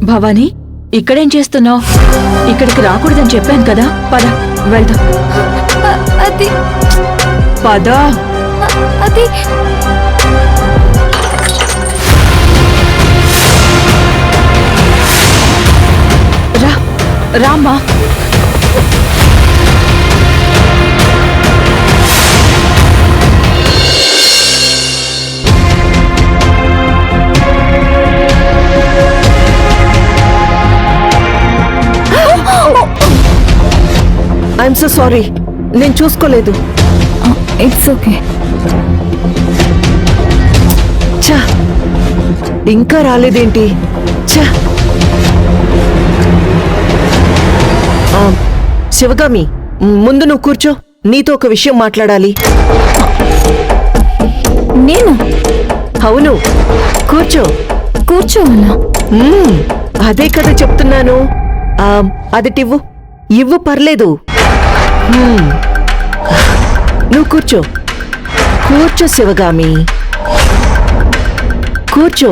భవానీ, ఇక్కడేం చేస్తున్నావు? ఇక్కడికి రాకూడదని చెప్పాను కదా. పద వెళ్దాం. అది పద. అది రా రామ్మా. ఐఎమ్ సో సారీ, నేను చూసుకోలేదు. It's okay. ఛా, ఇంకా రాలేదేంటి? ఛా. శివగామి, ముందు నువ్వు కూర్చో, నీతో ఒక విషయం మాట్లాడాలి. నేను? అవును, కూర్చో. కూర్చోవాలా? అదే కదా చెప్తున్నాను. అదిటివ్వు. ఇవ్వు, పర్లేదు. నువ్వు కూర్చో. కూర్చో శివగామి, కూర్చో.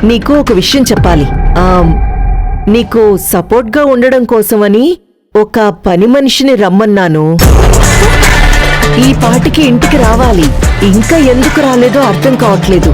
నీకు ఒక విషయం చెప్పాలి. నీకు సపోర్ట్గా ఉండడం కోసమని ఒక పని మనిషిని రమ్మన్నాను. ఈ పాటికి ఇంటికి రావాలి. ఇంకా ఎందుకు రాలేదో అర్థం కావట్లేదు.